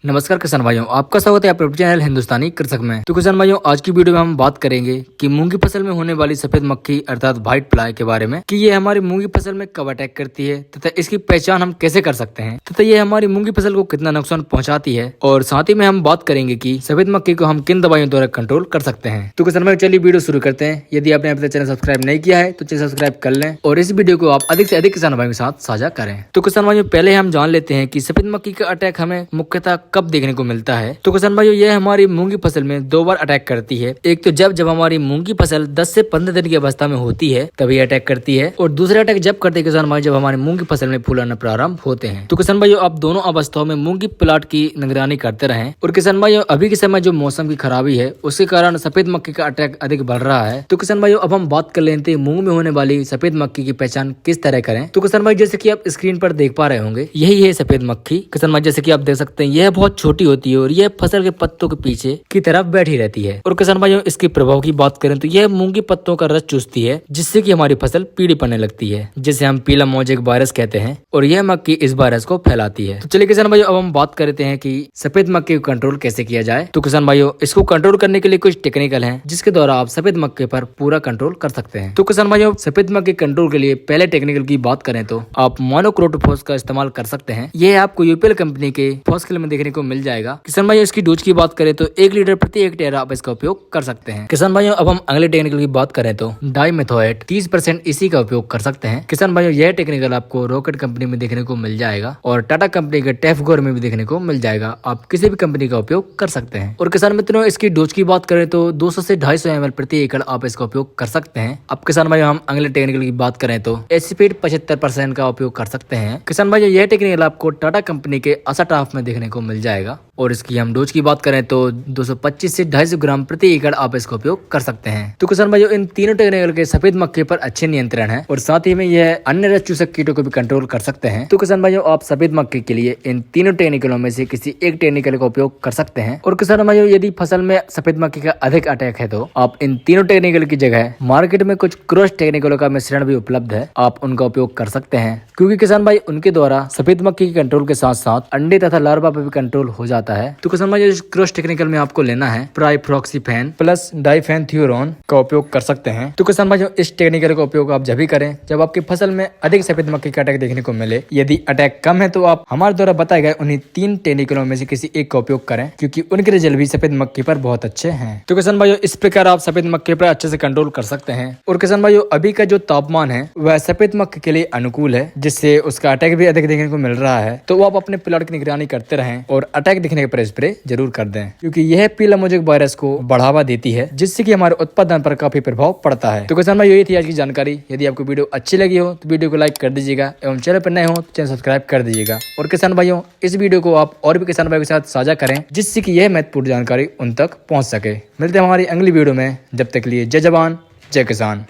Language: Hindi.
नमस्कार किसान भाइयों, आपका स्वागत है आपके चैनल हिंदुस्तानी कृषक में। तो किसान भाइयों, आज की वीडियो में हम बात करेंगे कि मूंगी फसल में होने वाली सफेद मक्खी अर्थात व्हाइट फ्लाई के बारे में कि ये हमारी मूंगी फसल में कब अटैक करती है तथा इसकी पहचान हम कैसे कर सकते हैं तथा ये हमारी मूंगी फसल को कितना नुकसान पहुंचाती है। और साथ ही में हम बात करेंगे कि सफेद मक्खी को हम किन दवाइयों द्वारा कंट्रोल कर सकते हैं। तो किसान भाई चलिए वीडियो शुरू करते हैं। यदि आपने अभी तक चैनल सब्सक्राइब नहीं किया है तो चैनल सब्सक्राइब कर लें और इस वीडियो को आप अधिक से अधिक किसान भाइयों के साथ साझा करें। तो किसान भाइयों, पहले हम जान लेते हैं कि सफेद मक्खी का अटैक हमें मुख्यतः कब देखने को मिलता है। तो किसान भाइयों, यह हमारी मूंगी फसल में दो बार अटैक करती है। एक तो जब हमारी मूंगी फसल 10 से 15 दिन की अवस्था में होती है तभी अटैक करती है, और दूसरा अटैक जब करते हैं किसान भाई जब हमारी मूंगी फसल में फूल आना प्रारंभ होते हैं। तो किसान भाइयों, आप दोनों अवस्थाओं में मूंगी प्लाट की निगरानी करते रहें। और किसान भाइयों, अभी के समय जो मौसम की खराबी है उसके कारण सफेद मक्खी का अटैक अधिक बढ़ रहा है। तो किसान भाइयों, अब हम बात कर लेते हैं मूंग में होने वाली सफेद मक्खी की पहचान किस तरह करें। तो किसान भाई, जैसे कि आप स्क्रीन पर देख पा रहे होंगे, यही है सफेद मक्खी। किसान भाई, जैसे कि आप देख सकते हैं, यह बहुत छोटी होती है और यह फसल के पत्तों के पीछे की तरफ बैठी रहती है। और किसान भाइयों, इसके प्रभाव की बात करें तो यह मूंगी पत्तों का रस चूसती है, जिससे कि हमारी फसल पीली पड़ने लगती है, जिसे हम पीला मोजेक वायरस कहते हैं, और यह मक्खी इस वायरस को फैलाती है। तो चलिए किसान भाइयों, अब हम बात करते हैं कि सफेद मक्खी को कंट्रोल कैसे किया जाए। तो किसान भाइयों, इसको कंट्रोल करने के लिए कुछ टेक्निकल है जिसके द्वारा आप सफेद मक्खी पर पूरा कंट्रोल कर सकते हैं। तो किसान भाइयों, सफेद मक्खी कंट्रोल के लिए पहले टेक्निकल की बात करें तो आप मोनोक्रोटोफॉस का इस्तेमाल कर सकते हैं। यह आपको यूपीएल कंपनी के फॉस्किल में देखने को मिल जाएगा। किसान भाइयों, इसकी डोज की बात करें तो 1 लीटर प्रति हेक्टेयर आप इसका उपयोग कर सकते हैं। किसान भाइयों, अब हम अगले टेक्निकल की बात करें तो डाइमेथोएट 30% इसी का उपयोग कर सकते हैं। किसान भाइयों, यह टेक्निकल आपको रॉकेट कंपनी में देखने को मिल जाएगा और टाटा कंपनी के टेफगोर में भी देखने को मिल जाएगा। आप किसी भी कंपनी का उपयोग कर सकते हैं। और किसान मित्रों, इसकी डोज की बात करें तो 200 से 250 ml प्रति एकड़ आप इसका उपयोग कर सकते हैं। अब किसान भाइयों, हम अगले टेक्निकल की बात करें तो एसिपेट 75% का उपयोग कर सकते हैं। किसान भाइयों, यह टेक्निकल आपको टाटा कंपनी के असाटाफ में देखने को मिल जाएगा। और इसकी हम डोज की बात करें तो 225 से 250 ग्राम प्रति एकड़ आप इसका उपयोग कर सकते हैं। तो किसान भाइयों, इन तीनों टेक्निकल के सफेद मक्खी पर अच्छे नियंत्रण है और साथ ही में यह अन्य रस चूसक कीटों को भी कंट्रोल कर सकते हैं। तो किसान भाइयों, आप सफेद मक्खी के लिए इन तीनों टेक्निकलों में से किसी एक टेक्निकल का उपयोग कर सकते हैं। और किसान भाइयों, यदि फसल में सफेद मक्खी का अधिक अटैक है तो आप इन तीनों टेक्निकल की जगह मार्केट में कुछ क्रॉस टेक्निकलों का मिश्रण भी उपलब्ध है, आप उनका उपयोग कर सकते हैं। क्योंकि किसान भाई, उनके द्वारा सफेद मक्खी के कंट्रोल के साथ साथ अंडे तथा लार्वा पर भी कंट्रोल हो जाता है। तो किसान भाई, इस क्रॉस टेक्निकल में आपको लेना है प्राइफ्लॉक्सीफेन प्लस डाइफेनथ्यूरोन का उपयोग कर सकते हैं। तो किसान भाइयों, इस टेक्निकल का उपयोग आप जब भी करें जब आपकी फसल में अधिक सफेद मक्खी का अटैक देखने को मिले। यदि अटैक कम है तो आप हमारे द्वारा बताए गए उन्हीं 3 टेक्निकलों में से किसी एक का उपयोग करें, क्योंकि उनके रिजल्ट भी सफेद मक्खी पर बहुत अच्छे हैं। तो किसान भाइयों, इस प्रकार आप सफेद मक्खी पर अच्छे से कंट्रोल कर सकते हैं। और किसान भाइयों, अभी का जो तापमान है वह सफेद मक्खी के लिए अनुकूल है, जिससे उसका अटैक भी अधिक देखने को मिल रहा है। तो वो आप अपने प्लाट की निगरानी करते रहें और अटैक दिखने पर स्प्रे जरूर कर दें, क्योंकि यह पीला मोजेक वायरस को बढ़ावा देती है, जिससे कि हमारे उत्पादन पर काफी प्रभाव पड़ता है। तो किसान भाई, यही थी आज की जानकारी। यदि आपको वीडियो अच्छी लगी हो तो वीडियो को लाइक कर दीजिएगा एवं चैनल पर नए हो तो चैनल सब्सक्राइब कर दीजिएगा। और किसान भाइयों, इस वीडियो को आप और भी किसान भाइयों के साथ साझा करें, जिससे कि यह महत्वपूर्ण जानकारी उन तक पहुंच सके। मिलते हैं हमारी अगली वीडियो में। जब तक लिए जय जवान जय किसान।